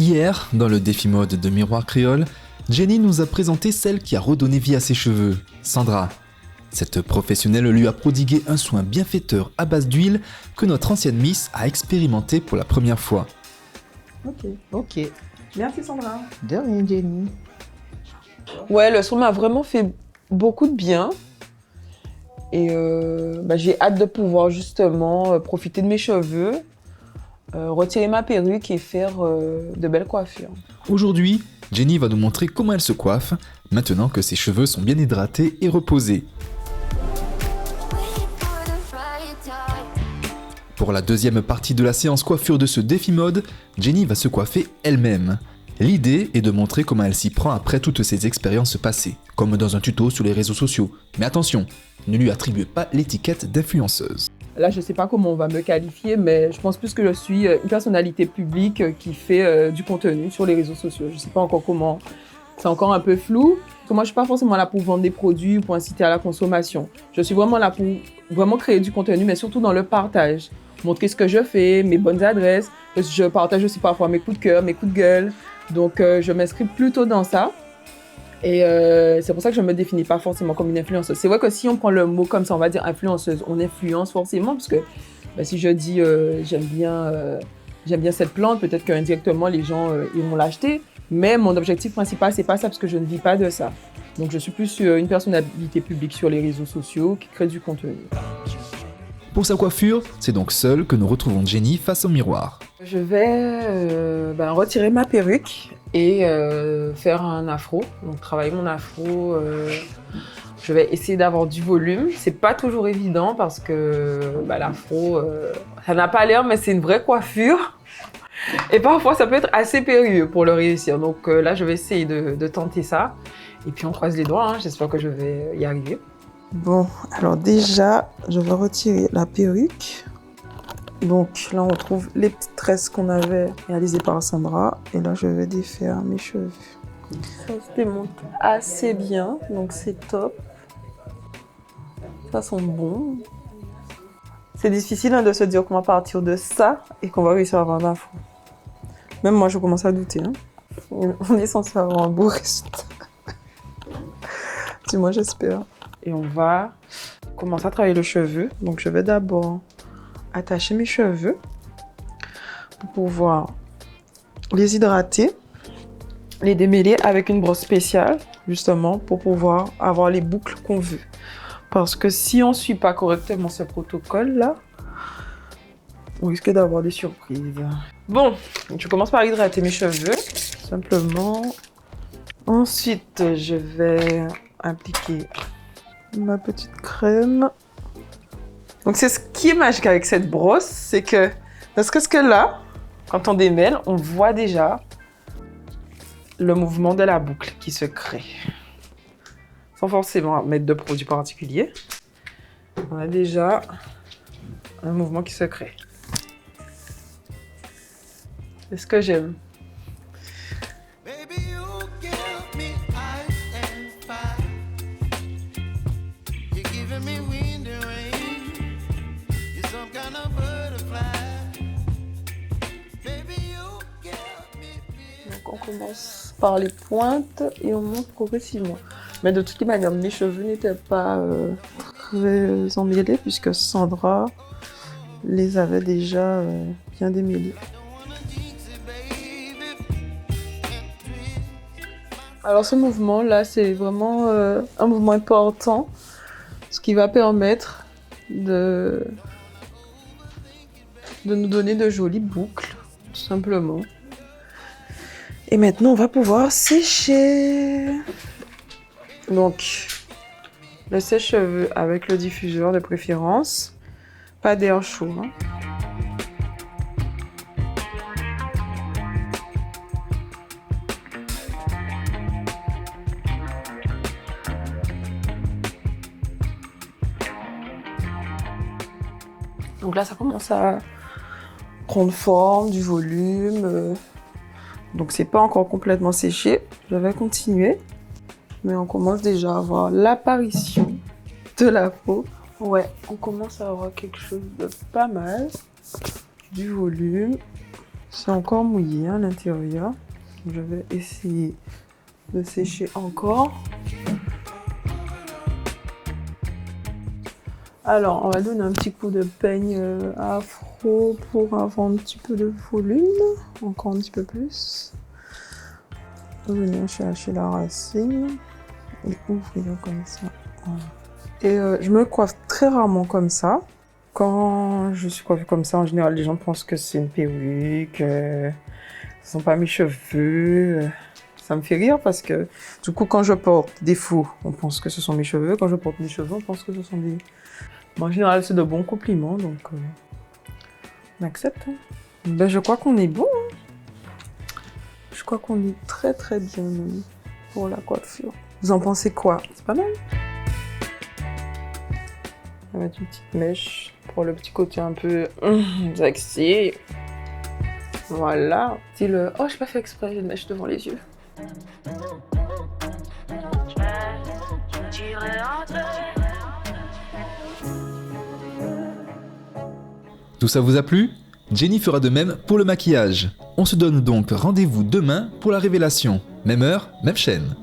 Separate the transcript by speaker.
Speaker 1: Hier, dans le défi mode de Miroir Créole, Jenny nous a présenté celle qui a redonné vie à ses cheveux, Sandra. Cette professionnelle lui a prodigué un soin bienfaiteur à base d'huile que notre ancienne Miss a expérimenté pour la première fois.
Speaker 2: Ok.
Speaker 3: Merci Sandra.
Speaker 2: De rien, Jenny.
Speaker 3: Ouais, le soin m'a vraiment fait beaucoup de bien. Et j'ai hâte de pouvoir justement profiter de mes cheveux, retirer ma perruque et faire de belles coiffures.
Speaker 1: Aujourd'hui, Jenny va nous montrer comment elle se coiffe, maintenant que ses cheveux sont bien hydratés et reposés. Pour la deuxième partie de la séance coiffure de ce défi mode, Jenny va se coiffer elle-même. L'idée est de montrer comment elle s'y prend après toutes ses expériences passées, comme dans un tuto sur les réseaux sociaux. Mais attention, ne lui attribuez pas l'étiquette d'influenceuse.
Speaker 3: Là, je ne sais pas comment on va me qualifier, mais je pense plus que je suis une personnalité publique qui fait du contenu sur les réseaux sociaux. Je ne sais pas encore comment, c'est encore un peu flou. Moi, je ne suis pas forcément là pour vendre des produits ou pour inciter à la consommation. Je suis vraiment là pour vraiment créer du contenu, mais surtout dans le partage. Montrer ce que je fais, mes bonnes adresses. Je partage aussi parfois mes coups de cœur, mes coups de gueule. Donc, je m'inscris plutôt dans ça. Et c'est pour ça que je ne me définis pas forcément comme une influenceuse. C'est vrai que si on prend le mot comme ça, on va dire influenceuse, on influence forcément, parce que si je dis j'aime bien cette plante, peut-être qu'indirectement les gens iront l'acheter. Mais mon objectif principal, c'est pas ça, parce que je ne vis pas de ça. Donc je suis plus une personnalité publique sur les réseaux sociaux qui crée du contenu.
Speaker 1: Pour sa coiffure, c'est donc seule que nous retrouvons Jenny face au miroir.
Speaker 3: Je vais retirer ma perruque et faire un afro. Donc travailler mon afro. Je vais essayer d'avoir du volume. C'est pas toujours évident parce que l'afro, ça n'a pas l'air, mais c'est une vraie coiffure. Et parfois, ça peut être assez périlleux pour le réussir. Donc là, je vais essayer de tenter ça. Et puis on croise les doigts. J'espère que je vais y arriver.
Speaker 2: Bon, alors déjà, je vais retirer la perruque. Donc là, on retrouve les petites tresses qu'on avait réalisées par Sandra. Et là, je vais défaire mes cheveux.
Speaker 3: Ça se démonte assez bien, donc c'est top. Ça sent bon. C'est difficile de se dire qu'on va partir de ça et qu'on va réussir à avoir un afro. Même moi, je commence à douter. On est censé avoir un beau résultat. Dis-moi, j'espère. Et on va commencer à travailler le cheveu. Donc, je vais d'abord attacher mes cheveux pour pouvoir les hydrater, les démêler avec une brosse spéciale, justement, pour pouvoir avoir les boucles qu'on veut. Parce que si on ne suit pas correctement ce protocole-là, on risque d'avoir des surprises. Bon, je commence par hydrater mes cheveux, simplement. Ensuite, je vais appliquer ma petite crème. Donc, c'est ce qui est magique avec cette brosse, c'est que, parce que là, quand on démêle, on voit déjà le mouvement de la boucle qui se crée. Sans forcément mettre de produit particulier. On a déjà un mouvement qui se crée. C'est ce que j'aime. Donc on commence par les pointes et on monte progressivement. Mais de toutes les manières, mes cheveux n'étaient pas très emmêlés puisque Sandra les avait déjà bien démêlés. Alors ce mouvement-là, c'est vraiment un mouvement important, ce qui va permettre de nous donner de jolies boucles, tout simplement. Et maintenant, on va pouvoir sécher. Donc, le sèche-cheveux avec le diffuseur de préférence. Pas d'air chaud. Donc là, ça commence à prendre forme, du volume. Donc c'est pas encore complètement séché. Je vais continuer. Mais on commence déjà à avoir l'apparition de la peau. Ouais, on commence à avoir quelque chose de pas mal. Du volume. C'est encore mouillé à l'intérieur. Je vais essayer de sécher encore. Alors, on va donner un petit coup de peigne afro pour avoir un petit peu de volume. Encore un petit peu plus. Venir chercher la racine et ouvrir comme ça. Voilà. Et je me coiffe très rarement comme ça. Quand je suis coiffée comme ça, en général, les gens pensent que c'est une perruque. Ce sont pas mes cheveux. Ça me fait rire parce que, du coup, quand je porte des faux, on pense que ce sont mes cheveux. Quand je porte des cheveux, on pense que ce sont des... Mais en général, c'est de bons compliments, donc on accepte. Hein. Ben, je crois qu'on est bon. Hein. Je crois qu'on est très très bien même, pour la coiffure. Vous en pensez quoi? C'est pas mal. On va mettre une petite mèche pour le petit côté un peu sexy. Voilà. Style, oh, j'ai pas fait exprès, j'ai une mèche devant les yeux.
Speaker 1: Tout ça vous a plu? Jenny fera de même pour le maquillage. On se donne donc rendez-vous demain pour la révélation. Même heure, même chaîne.